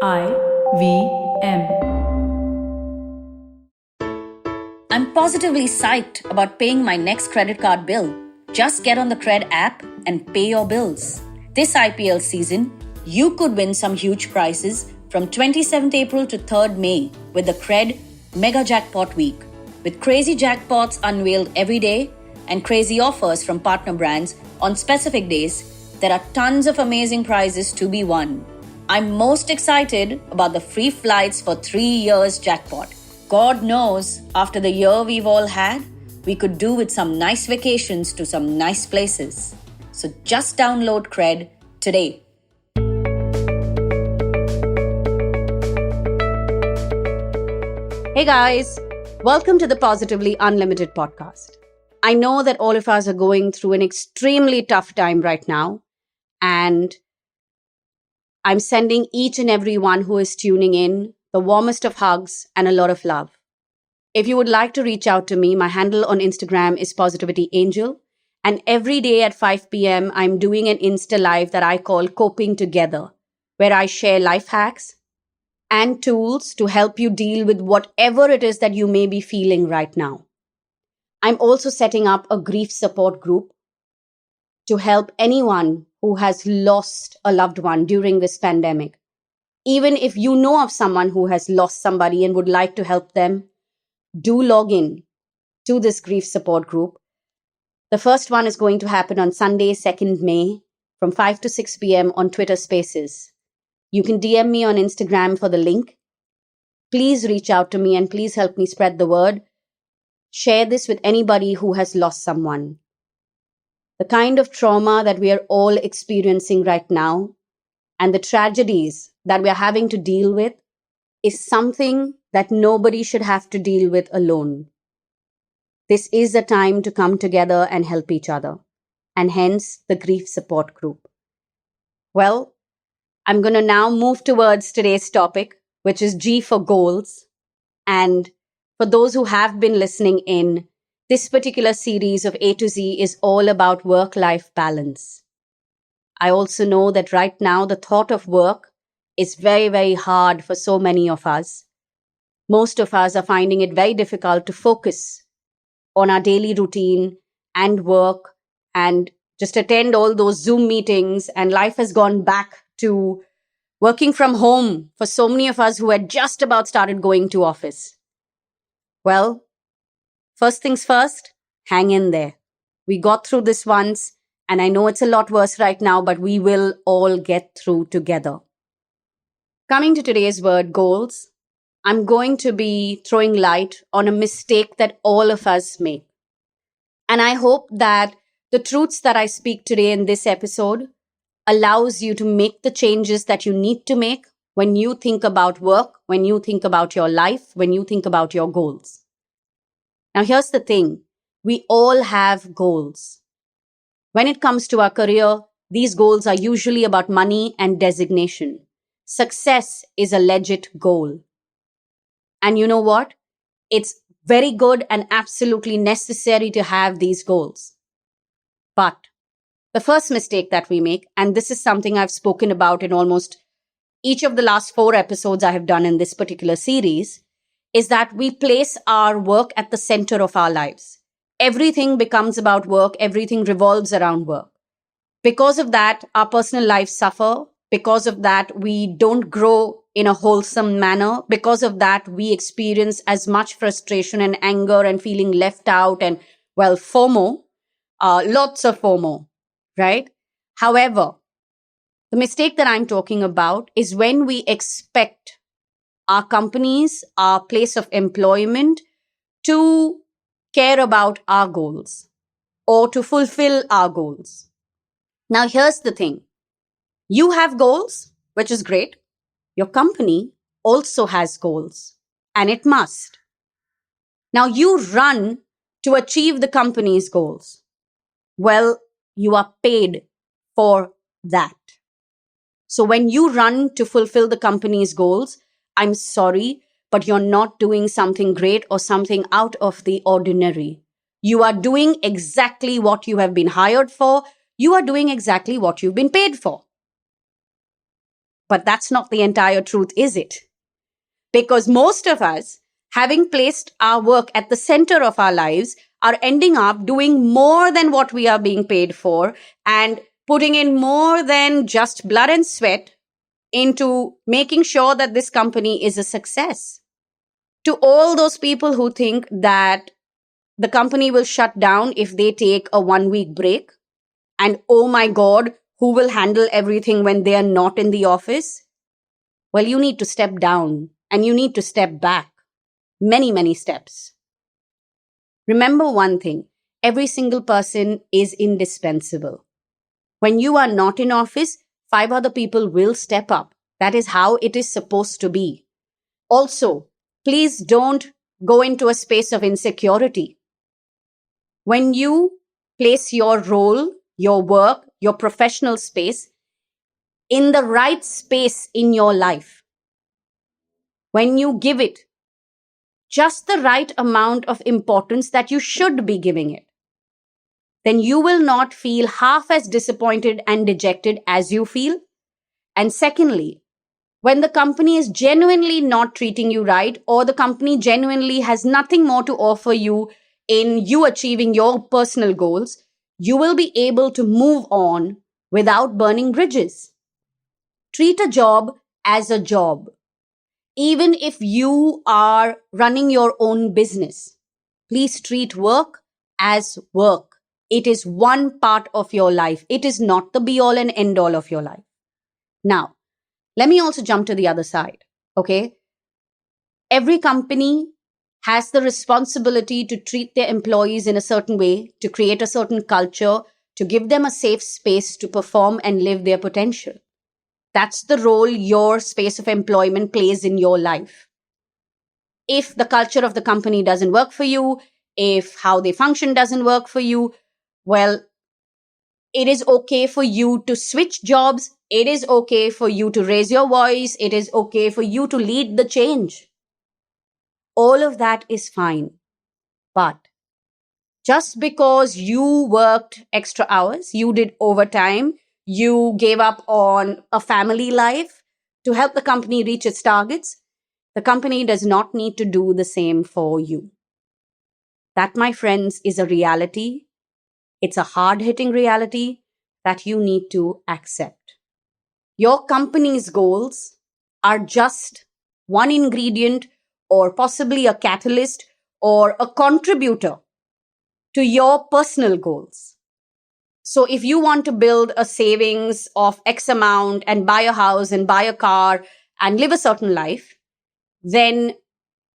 IVM. I'm positively psyched about paying my next credit card bill. Just get on the Cred app and pay your bills. This IPL season, you could win some huge prizes from 27th April to 3rd May with the Cred Mega Jackpot Week. With crazy jackpots unveiled every day and crazy offers from partner brands on specific days, there are tons of amazing prizes to be won. I'm most excited about the free flights for 3 years jackpot. God knows, after the year we've all had, we could do with some nice vacations to some nice places. So just download Cred today. Hey guys, welcome to the Positively Unlimited podcast. I know that all of us are going through an extremely tough time right now, and I'm sending each and every one who is tuning in the warmest of hugs and a lot of love. If you would like to reach out to me, my handle on Instagram is Positivity Angel, and every day at 5 p.m. I'm doing an Insta Live that I call Coping Together, where I share life hacks and tools to help you deal with whatever it is that you may be feeling right now. I'm also setting up a grief support group to help anyone who has lost a loved one during this pandemic. Even if you know of someone who has lost somebody and would like to help them, do log in to this grief support group. The first one is going to happen on Sunday, 2nd May from 5 to 6 p.m. on Twitter Spaces. You can DM me on Instagram for the link. Please reach out to me and please help me spread the word. Share this with anybody who has lost someone. The kind of trauma that we are all experiencing right now and the tragedies that we are having to deal with is something that nobody should have to deal with alone. This is a time to come together and help each other, and hence the grief support group. Well, I'm going to now move towards today's topic, which is G for goals. And for those who have been listening in, this particular series of A to Z is all about work-life balance. I also know that right now the thought of work is very, very hard for so many of us. Most of us are finding it very difficult to focus on our daily routine and work and just attend all those Zoom meetings, and life has gone back to working from home for so many of us who had just about started going to office. Well, first things first, hang in there. We got through this once, and I know it's a lot worse right now, but we will all get through together. Coming to today's word, goals, I'm going to be throwing light on a mistake that all of us make. And I hope that the truths that I speak today in this episode allows you to make the changes that you need to make when you think about work, when you think about your life, when you think about your goals. Now, here's the thing. We all have goals. When it comes to our career, these goals are usually about money and designation. Success is a legit goal. And you know what? It's very good and absolutely necessary to have these goals. But the first mistake that we make, and this is something I've spoken about in almost each of the last 4 episodes I have done in this particular series, is that we place our work at the center of our lives. Everything becomes about work. Everything revolves around work. Because of that, our personal lives suffer. Because of that, we don't grow in a wholesome manner. Because of that, we experience as much frustration and anger and feeling left out and, well, FOMO, lots of FOMO, right? However, the mistake that I'm talking about is when we expect our companies, our place of employment to care about our goals or to fulfill our goals. Now, here's the thing. You have goals, which is great. Your company also has goals, and it must. Now, you run to achieve the company's goals. Well, you are paid for that. So when you run to fulfill the company's goals, I'm sorry, but you're not doing something great or something out of the ordinary. You are doing exactly what you have been hired for. You are doing exactly what you've been paid for. But that's not the entire truth, is it? Because most of us, having placed our work at the center of our lives, are ending up doing more than what we are being paid for and putting in more than just blood and sweat into making sure that this company is a success. To all those people who think that the company will shut down if they take a 1 week break, and oh my God, who will handle everything when they are not in the office? Well, you need to step down and you need to step back. Many, many steps. Remember one thing, every single person is indispensable. When you are not in office, 5 other people will step up. That is how it is supposed to be. Also, please don't go into a space of insecurity. When you place your role, your work, your professional space in the right space in your life, when you give it just the right amount of importance that you should be giving it, then you will not feel half as disappointed and dejected as you feel. And secondly, when the company is genuinely not treating you right, or the company genuinely has nothing more to offer you in you achieving your personal goals, you will be able to move on without burning bridges. Treat a job as a job. Even if you are running your own business, please treat work as work. It is one part of your life. It is not the be all and end all of your life. Now, let me also jump to the other side. Okay. Every company has the responsibility to treat their employees in a certain way, to create a certain culture, to give them a safe space to perform and live their potential. That's the role your space of employment plays in your life. If the culture of the company doesn't work for you, if how they function doesn't work for you, well, it is okay for you to switch jobs. It is okay for you to raise your voice. It is okay for you to lead the change. All of that is fine. But just because you worked extra hours, you did overtime, you gave up on a family life to help the company reach its targets, the company does not need to do the same for you. That, my friends, is a reality. It's a hard-hitting reality that you need to accept. Your company's goals are just one ingredient or possibly a catalyst or a contributor to your personal goals. So if you want to build a savings of X amount and buy a house and buy a car and live a certain life, then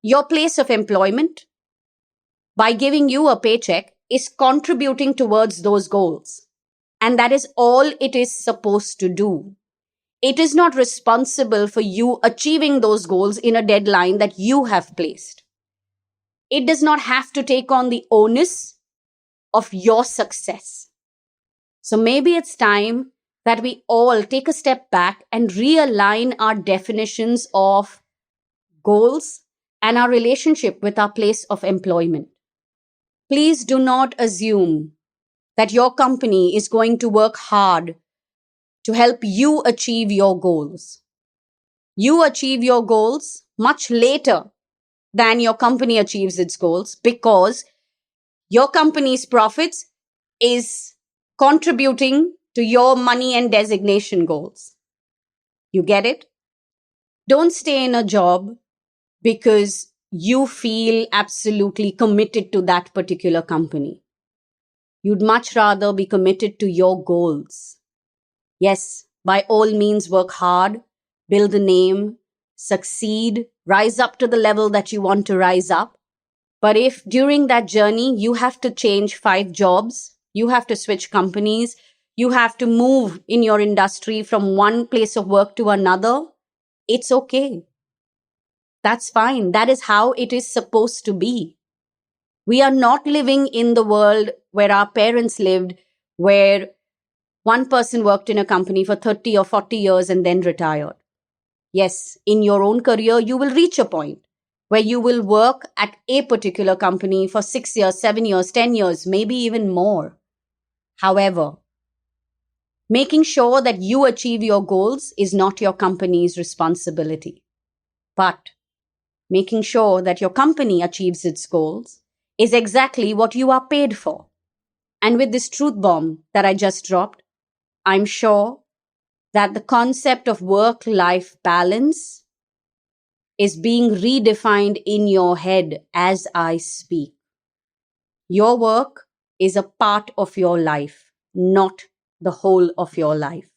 your place of employment, by giving you a paycheck, is contributing towards those goals. And that is all it is supposed to do. It is not responsible for you achieving those goals in a deadline that you have placed. It does not have to take on the onus of your success. So maybe it's time that we all take a step back and realign our definitions of goals and our relationship with our place of employment. Please do not assume that your company is going to work hard to help you achieve your goals. You achieve your goals much later than your company achieves its goals, because your company's profits is contributing to your money and designation goals. You get it? Don't stay in a job because you feel absolutely committed to that particular company. You'd much rather be committed to your goals. Yes, by all means, work hard, build a name, succeed, rise up to the level that you want to rise up. But if during that journey you have to change 5 jobs, you have to switch companies, you have to move in your industry from one place of work to another, it's okay. That's fine. That is how it is supposed to be. We are not living in the world where our parents lived, where one person worked in a company for 30 or 40 years and then retired. Yes, in your own career, you will reach a point where you will work at a particular company for 6 years, 7 years, 10 years, maybe even more. However, Making sure that you achieve your goals is not your company's responsibility. But making sure that your company achieves its goals is exactly what you are paid for. And with this truth bomb that I just dropped, I'm sure that the concept of work-life balance is being redefined in your head as I speak. Your work is a part of your life, not the whole of your life.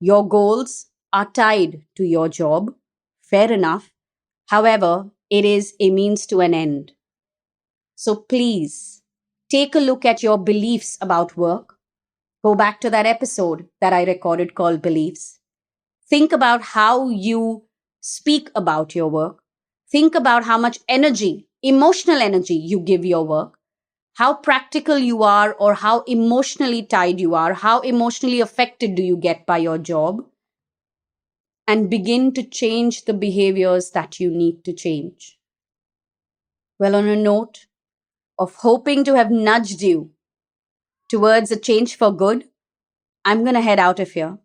Your goals are tied to your job, fair enough. However, it is a means to an end. So please take a look at your beliefs about work. Go back to that episode that I recorded called Beliefs. Think about how you speak about your work. Think about how much energy, emotional energy you give your work, how practical you are or how emotionally tied you are, how emotionally affected do you get by your job, and begin to change the behaviors that you need to change. Well, on a note of hoping to have nudged you towards a change for good, I'm going to head out of here.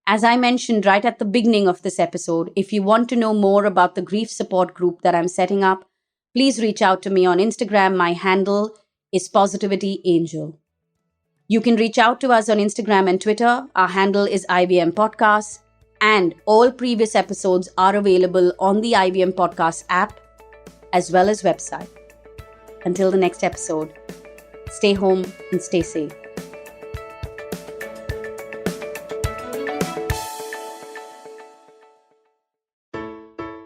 As I mentioned right at the beginning of this episode, if you want to know more about the grief support group that I'm setting up, please reach out to me on Instagram. My handle is Positivity Angel. You can reach out to us on Instagram and Twitter. Our handle is IVM Podcasts. And all previous episodes are available on the IVM Podcast app as well as website. Until the next episode, stay home and stay safe.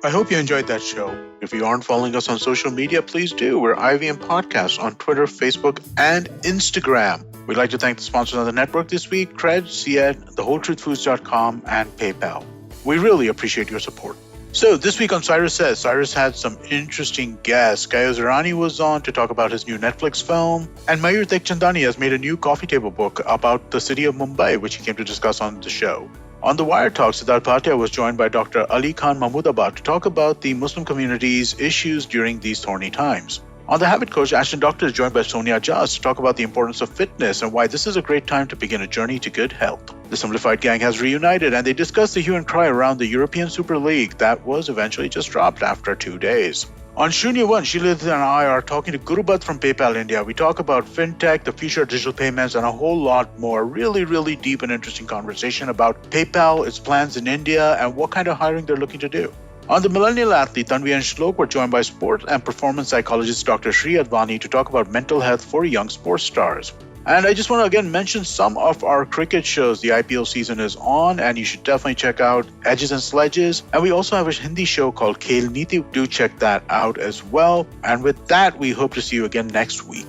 I hope you enjoyed that show. If you aren't following us on social media, please do. We're IVM Podcasts on Twitter, Facebook, and Instagram. We'd like to thank the sponsors on the network this week, Cred, Cied, TheWholeTruthFoods.com, and PayPal. We really appreciate your support. So this week on Cyrus Says, Cyrus had some interesting guests. Gayo Zirani was on to talk about his new Netflix film, and Mayur Tekchandani has made a new coffee table book about the city of Mumbai, which he came to discuss on the show. On the Wire Talk, Siddharth Bhatia was joined by Dr. Ali Khan Mahmoodabad to talk about the Muslim community's issues during these thorny times. On The Habit Coach, Ashton Doctor is joined by Sonia Jas to talk about the importance of fitness and why this is a great time to begin a journey to good health. The Simplified Gang has reunited and they discuss the hue and cry around the European Super League that was eventually just dropped after 2 days. On Shunya One, Sheila and I are talking to Gurubat from PayPal India. We talk about fintech, the future of digital payments, and a whole lot more. Really deep and interesting conversation about PayPal, its plans in India, and what kind of hiring they're looking to do. On The Millennial Athlete, Tanvi and Shlok were joined by sport and performance psychologist Dr. Sri Advani to talk about mental health for young sports stars. And I just want to again mention some of our cricket shows. The IPL season is on and you should definitely check out Edges and Sledges. And we also have a Hindi show called Khel Niti. Do check that out as well. And with that, we hope to see you again next week.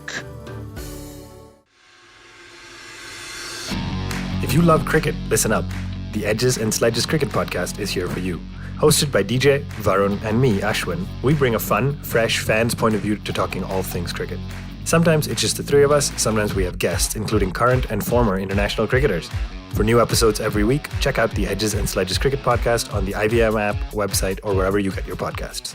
If you love cricket, listen up. The Edges and Sledges Cricket Podcast is here for you. Hosted by DJ, Varun, and me, Ashwin, we bring a fun, fresh fan's point of view to talking all things cricket. Sometimes it's just the three of us, sometimes we have guests, including current and former international cricketers. For new episodes every week, check out the Edges and Sledges Cricket Podcast on the IVM app, website, or wherever you get your podcasts.